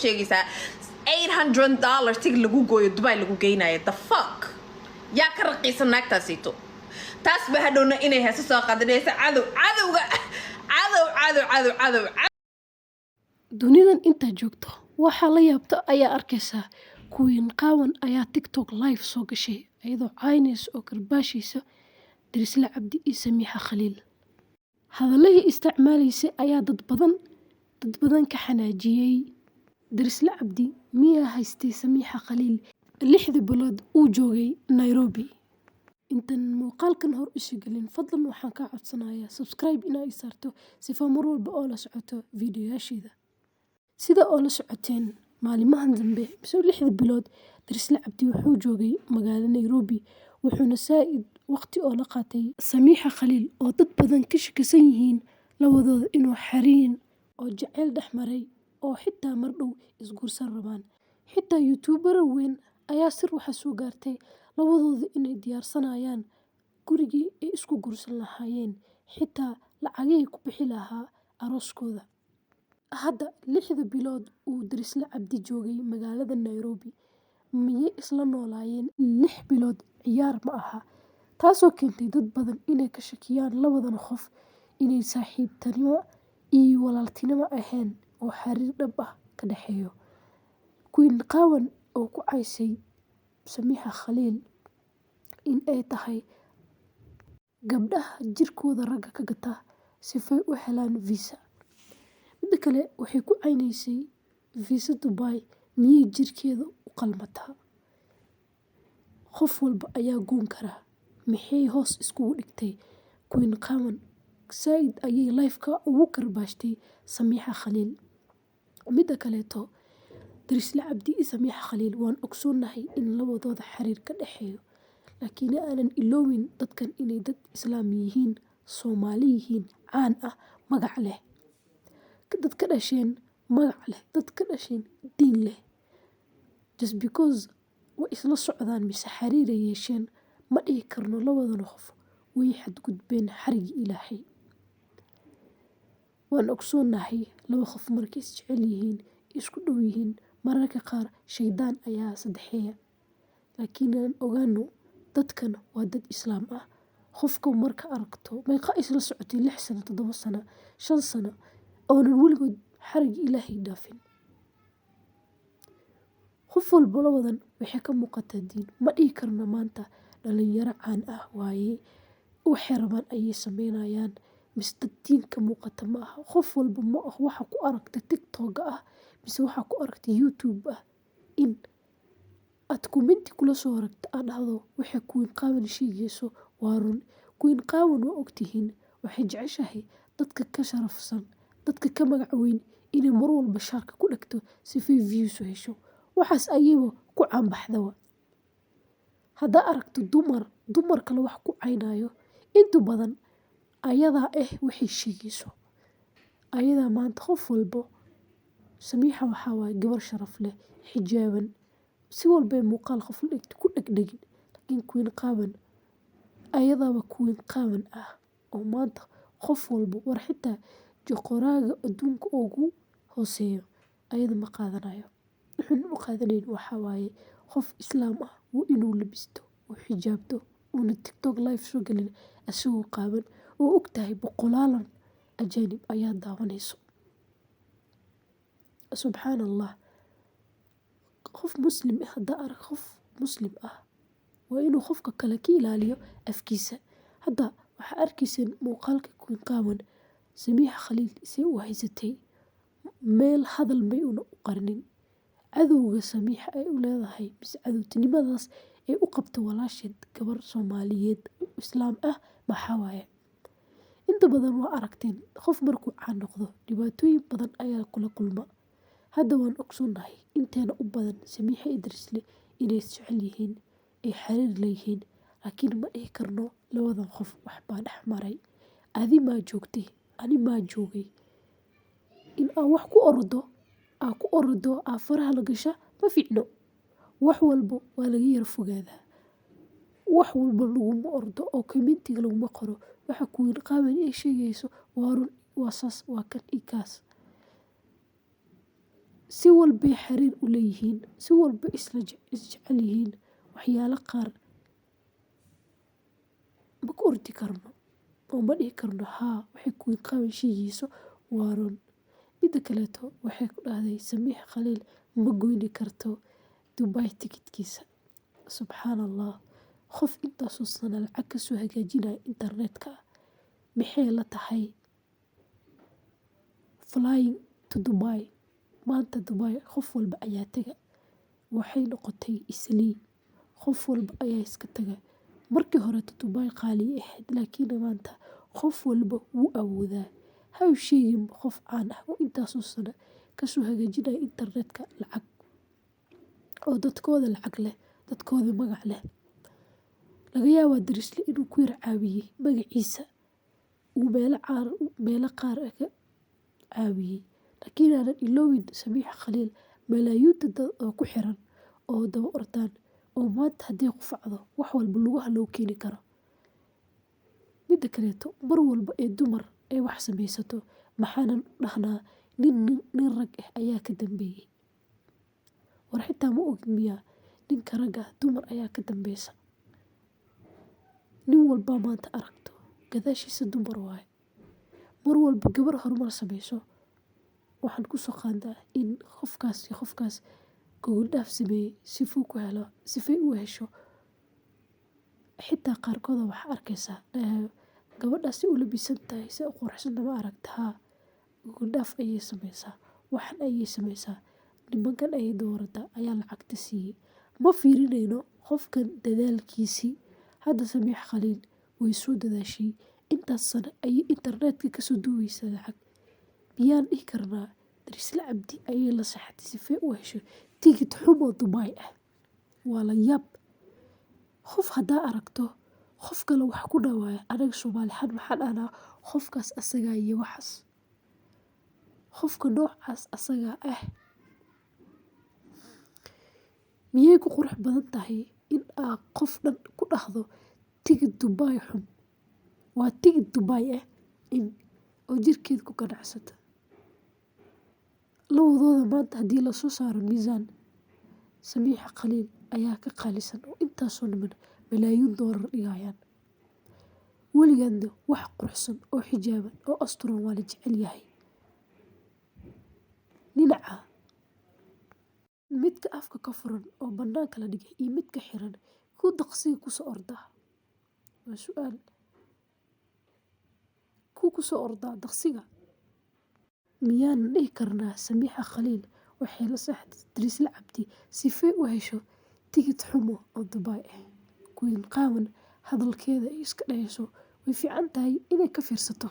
sheegaysaa $800 tig lagu gooyo Dubai lagu geynayo the fuck yaa ka raqiisan naagtaasito taas ba hadhowna inay heeso soo qadanaysa cadow dunidan inta joogto waxa la yaabto ayaa arkaysaa Queen Qawan ayaa TikTok live soo gashay iyadoo caynays oo karbaashaysa Darisla Cabdi iyo Samiixa Khaliil hadalladii isticmaalaysay ayaa dad badan ka xanaajiyay Darisla Cabdi miyaa haystay Samiixa Khaliil 6 bilood uu joogay Nairobi intan muuqaalkan hor isu gelin fadlan waxaan ka codsanayaa subscribe inaa saarto si mar walba oo la socoto fiidiyoyaasheeda sida oo la socoteen maalimahan dambe 6 bilood Darisla Cabdi wuxuu joogay magaalada Nairobi wuxuuna saa'id waqti oo la qaatay Samiixa Khaliil oo dad badan ka shakisan yihiin labadooda inuu xariin oo jacayl dhexmaray oo xitaa mar dhow isguursan rabaan xitaa youtuber weyn ayaa sir waxa soo gaartay labadooda inay diyaarsanayaan gurigii ay isku guursan lahaayeen xitaa lacagay ku bixi lahaa arooskooda hadda 6 bilood uu Darisla Cabdi joogay magaalada Nairobi miyay isla noolaayeen 6 bilood ciyaar ma aha taasoo keentay dad badan inay ka shakiyaan labadan qof inay saaxiibtinimo iyo walaaltinimo ahayn oo xiriir dhab ah ka dhaxeeyo Queen Qawan oo ku caysay Samiixa Khaliil in ay tahay gabdhaha jirkooda ragga ka gata sifay u helaan visa mid kale waxay ku caynaysay visa Dubai miyay jirkeeda u qalmataa qof walba ayaa goon kara maxay hoos iskugu dhigtay Queen Qawan said ayay live-ka ugu karbaashtay Samiixa Khaliil mid kaleeto Darisla Cabdi iyo Samiixa Khaliil waan ogsoonahay in labadooda xiriir ka dhaxeeyo laakiin aanan iloowin dadkan inay dad islaam yihiin Soomaali yihiin caan ah magac leh dad ka dhasheen magac leh dad ka dhasheen diin leh just because way isla socdaan mise xiriir ay yeesheen ma dhihi karno labadan qof way xadgudbeen xariga Ilaahay waan ogsoonahay laba qof markay is jecel yihiin isku dhow yihiin mararka qaar shaydaan ayaa saddexeeya laakiin aan ogaano dadkan waa dad islaam ah qofka marka aragto meeqa isla socotay 6 sano 7 sano 5 sano oonan weligood xariga Ilaahay dhaafin qof walba labadan waxay ka muuqataa diin ma dhihi karno maanta dhalinyaro caan ah waaye waxay rabaan ayay sameynayaan mise dad diin ka muuqata ma aha qof walba ma ah waxa ku aragta TikTok ah mise waxa ku aragta YouTube ah in aad commenti kula soo aragta aad dhahdo waxay Queen Qawan sheegayso waa run Queen Qawan waa ogtihiin waxay jeceshahay dadka ka sharafsan dadka ka magac weyn inay mar walba shaarka ku dhagto si views u hesho waxaas ayayba ku caanbaxdawa haddaa aragto dumar kale wax ku caynayo inta badan ayadaa waxay sheegayso ayadaa maanta qof walbo Samiixa waxaa waaye gabar sharaf leh xijaaban si walba muuqaal qof la dhigto ku dhagdhagin laakiin Queen Qawan ayadaaba Queen Qawan ah oo maanta qof walba war xitaa joqoraaga adduunka ugu hooseeyo ayada ma qaadanayo wuxuu u qaadanayn waxa waaye qof islaam ah waa inuu labisto oo xijaabto una TikTok live soo galin asagoo qaaban oo ogtahay boqolaalan ajaanib ayaa daawanayso subxaanallah qof muslim ah haddaa arag qof muslim ah waa inuu qofka kale ka ilaaliyo afkiisa hadda waxaa arkayseen muuqaalka Queen Qawan Samiixa Khaliil si u haysatay meel hadal may una u qarnin cadowga Samiixa ay u leedahay mise cadowtinimadaas ay u qabto walaasheed gabar Soomaaliyeed islaam ah maxaa waaye inta badan waa aragteen qof markuu caan noqdo dhibaatooyin badan ayaa kula kulma hadda waan ogsoonahay inteena u badan Samiixa iyo Darisle inay jecel yihiin ay xiriir leeyihiin laakiin ma dhihi karno labadan qof wax baa dhex maray adi maa joogtay ani maa joogay in aan wax ku ordo faraha la gasha ma fiicno wax walba waa laga yara fogaadaa wax walba laguma ordo oo commentiga laguma qoro waxa Queen Qawan ay sheegayso waa run waa saas waa kan iyo kaas si walbay xiriir u leeyihiin, si walba isjecel yihiin. Waxyaalo qaar ma ku ordi karno oo ma dhihi karno haa waxay Queen Qawan sheegayso waa run. Mida kaleeto waxay ku dhahday Samiix Khaliil ma goyni karto Dubai tikidhkiisa. Subxaan Allah, qof intaasoo sano lacag ka soo hagaajinaya internetka maxay la tahay flying to Dubai. Maanta Dubai qof walba ayaa taga, waxay noqotay Islii, qof walba ayaa iska taga. Markii hore Dubai qaali ahayd, laakiin maanta qof walba wuu awoodaa. Ha u sheegin qof caan ah oo intaasoo sano ka soo hagaajinaya internetka lacag, oo dadkooda lacag leh, dadkooda magac leh. Laga yaabaa Darisle inuu ku yar caawiyey magaciisa, uu meelo qaar ka caawiyey, laakiin aanan iloowin Samiix Khaliil malaayiinta dad oo ku xiran oo daba ordaan oo maanta haddii qufacdo wax walba lugaha loo keeni karo. Mida kaleeto mar walba ee dumar ay wax samaysato maxaanan dhahnaa nin rag ah ayaa ka dambeeyey. War xitaa ma ogin miyaa ninka ragga dumar ayaa ka dambeysa. Nin walba maanta aragto gadaashiisa dumar waaye. Mar walba gabar horumar samayso waxaan ku soo qaadaa in qofkaas iyo qofkaas gogol dhaaf sameeyey sifay u hesho. Xitaa qaarkooda waxaa arkaysaa gabadhaas si u labisan tahay, si u quruxsan ma aragta haa gogol dhaaf ayay samaysaa, waxan ayay samaysaa, nimankan ayay doorataa ayaa lacagta siiyey. Ma fiirinayno qofkan dadaalkiisii. Hadda Samiix Khaliil way soo dadaashay, intaas sano ayay internetka ka soo duubaysaa lacag. Miyaan dhihi karnaa Darisle Cabdi ayay la saxatay sifay u hesho tikidh xumo Dubai ah? Waa la yaab. Qof haddaa aragto qof kale wax ku dhawaaya, anaga Soomaali ahaan maxaan dhahnaa qofkaas asagaa iyo waxaas. Qofka noocaas asagaa ah miyay ku qurux badan tahay in aad qof dhan ku dhahdo tikidh Dubai xun? Waa tikidh Dubai ah oo jirkeed ku ganacsata. Labadooda maanta haddii la soo saaro miisaan, Samiix Khaliil ayaa ka qaalisan oo intaasoo niman malaayiin doolar dhigayaan. Weligeedna wax quruxsan oo xijaaban oo asturan waa la jecel yahay. Dhinaca midka afka ka furan oo bannaanka la dhigay iyo midka xiran ku daqsiga ku soo ordaa. Waa su'aal. Ku soo ordaa daqsiga. Miyaan dhihi karnaa Samiix Khaliil waxay la saxatay Darisle Cabdi sifay u hesho tikidh xumo oo Dubai ah? Queen Qawan hadalkeeda ay iska dhayso way fiican tahay inay ka fiirsato.